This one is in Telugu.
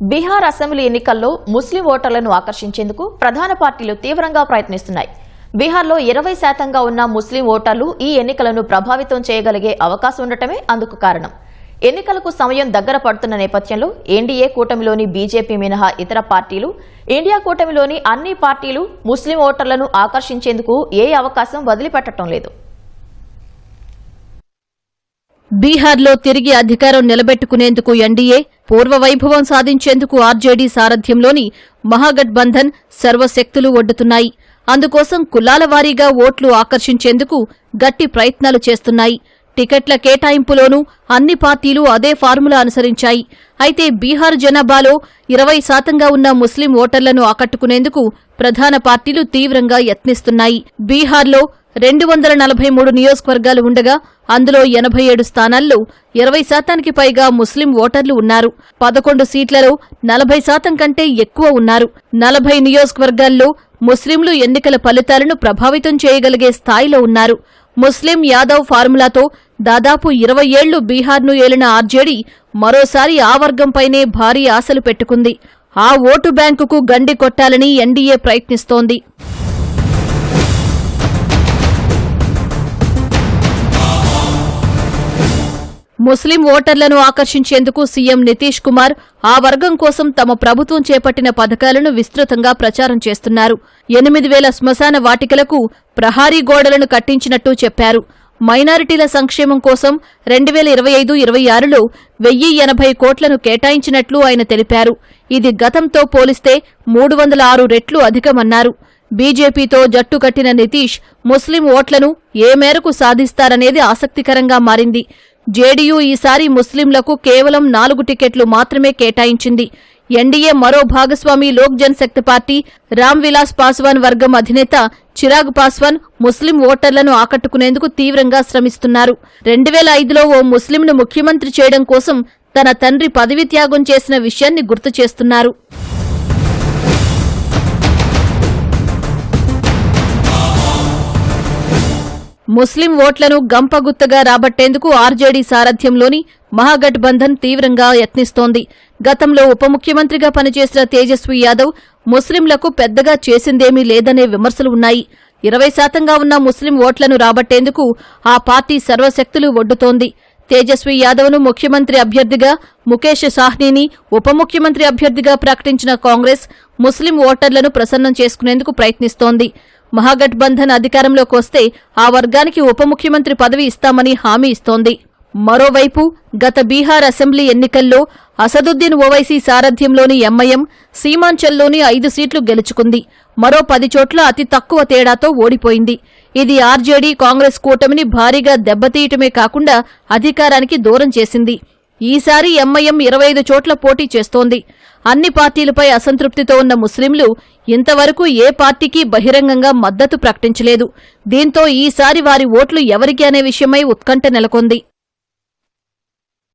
బీహార్ అసెంబ్లీ ఎన్నికల్లో ముస్లిం ఓటర్లను ఆకర్షించేందుకు ప్రధాన పార్టీలు తీవ్రంగా ప్రయత్నిస్తున్నాయి. బీహార్లో 20% ఉన్న ముస్లిం ఓటర్లు ఈ ఎన్నికలను ప్రభావితం చేయగలిగే అవకాశం ఉండటమే అందుకు కారణం. ఎన్నికలకు సమయం దగ్గర పడుతున్న నేపథ్యంలో ఎన్డీఏ కూటమిలోని బీజేపీ మినహా ఇతర పార్టీలు, ఇండియా కూటమిలోని అన్ని పార్టీలు ముస్లిం ఓటర్లను ఆకర్షించేందుకు ఏ అవకాశం వదిలిపెట్టడం లేదు. బీహార్లో తిరిగి అధికారం నిలబెట్టుకునేందుకు ఎన్డీఏ, పూర్వ వైభవం సాధించేందుకు ఆర్జేడీ సారథ్యంలోని మహాగఠబంధన్ సర్వశక్తులు ఒడ్డుతున్నాయి. అందుకోసం కులాల వారీగా ఓట్లు ఆకర్షించేందుకు గట్టి ప్రయత్నాలు చేస్తున్నాయి. టికెట్ల కేటాయింపులోనూ అన్ని పార్టీలు అదే ఫార్ములా అనుసరించాయి. అయితే బీహార్ జనాభాలో 20% ఉన్న ముస్లిం ఓటర్లను ఆకట్టుకునేందుకు ప్రధాన పార్టీలు తీవ్రంగా యత్నిస్తున్నాయి. బీహార్లో 243 నియోజకవర్గాలు ఉండగా అందులో 87 స్థానాల్లో 20% పైగా ముస్లిం ఓటర్లు ఉన్నారు. 11 సీట్లలో 40% కంటే ఎక్కువ ఉన్నారు. 40 నియోజకవర్గాల్లో ముస్లింలు ఎన్నికల ఫలితాలను ప్రభావితం చేయగలిగే స్థాయిలో ఉన్నారు. ముస్లిం యాదవ్ ఫార్ములాతో దాదాపు 20 ఏళ్లు బీహార్ను ఏలిన ఆర్జేడీ మరోసారి ఆ వర్గంపైనే భారీ ఆశలు పెట్టుకుంది. ఆ ఓటు బ్యాంకుకు గండి కొట్టాలని ఎన్డీఏ ప్రయత్నిస్తోంది. ముస్లిం ఓటర్లను ఆకర్షించేందుకు సీఎం నితీష్ కుమార్ ఆ వర్గం కోసం తమ ప్రభుత్వం చేపట్టిన పథకాలను విస్తృతంగా ప్రచారం చేస్తున్నారు. 8,000 శ్మశాన వాటికలకు ప్రహారీ గోడలను కట్టించినట్టు చెప్పారు. మైనారిటీల సంక్షేమం కోసం 2025-26లో 1,080 కోట్లను కేటాయించినట్లు ఆయన తెలిపారు. ఇది గతంతో పోలిస్తే 306 రెట్లు అధికమన్నారు. బీజేపీతో జట్టు కట్టిన నితీష్ ముస్లిం ఓట్లను ఏ మేరకు సాధిస్తారనేది ఆసక్తికరంగా మారింది. జేడీయూ ఈసారి ముస్లింలకు కేవలం 4 టికెట్లు మాత్రమే కేటాయించింది. ఎన్డీఏ మరో భాగస్వామి లోక్ జనశక్తి పార్టీ రామ్ విలాస్ పాస్వాన్ వర్గం అధినేత చిరాగ్ పాస్వాన్ ముస్లిం ఓటర్లను ఆకట్టుకునేందుకు తీవ్రంగా శ్రమిస్తున్నారు. 2005లో ఓ ముస్లింను ముఖ్యమంత్రి చేయడం కోసం తన తండ్రి పదవి త్యాగం చేసిన విషయాన్ని గుర్తు చేస్తున్నారు. ముస్లిం ఓట్లను గంపగుత్తగా రాబట్టేందుకు ఆర్జేడీ సారథ్యంలోని మహాగఠబంధన్ తీవ్రంగా యత్నిస్తోంది. గతంలో ఉప ముఖ్యమంత్రిగా పనిచేసిన తేజస్వీ యాదవ్ ముస్లింలకు పెద్దగా చేసిందేమీ లేదనే విమర్శలు ఉన్నాయి. 20% ఉన్న ముస్లిం ఓట్లను రాబట్టేందుకు ఆ పార్టీ సర్వశక్తులు ఒడ్డుతోంది. తేజస్వీ యాదవ్ను ముఖ్యమంత్రి అభ్యర్థిగా, ముఖేష్ సాహ్నీని ఉప ముఖ్యమంత్రి అభ్యర్థిగా ప్రకటించిన కాంగ్రెస్ ముస్లిం ఓటర్లను ప్రసన్నం చేసుకునేందుకు ప్రయత్నిస్తోంది. మహాగఠబంధన్ అధికారంలోకి వస్తే ఆ వర్గానికి ఉప ముఖ్యమంత్రి పదవి ఇస్తామని హామీ ఇస్తోంది. మరోవైపు గత బీహార్ అసెంబ్లీ ఎన్నికల్లో అసదుద్దీన్ ఓవైసీ సారథ్యంలోని ఎంఐఎం సీమాంచల్లోని 5 సీట్లు గెలుచుకుంది. మరో 10 చోట్ల అతి తక్కువ తేడాతో ఓడిపోయింది. ఇది ఆర్జేడీ కాంగ్రెస్ కూటమిని భారీగా దెబ్బతీయటమే కాకుండా అధికారానికి దూరం చేసింది. ఈసారి ఎంఐఎం 25 చోట్ల పోటీ చేస్తోంది. అన్ని పార్టీలపై అసంతృప్తితో ఉన్న ముస్లింలు ఇంతవరకు ఏ పార్టీకి బహిరంగంగా మద్దతు ప్రకటించలేదు. దీంతో ఈసారి వారి ఓట్లు ఎవరికి అనే విషయమై ఉత్కంఠ నెలకొంది.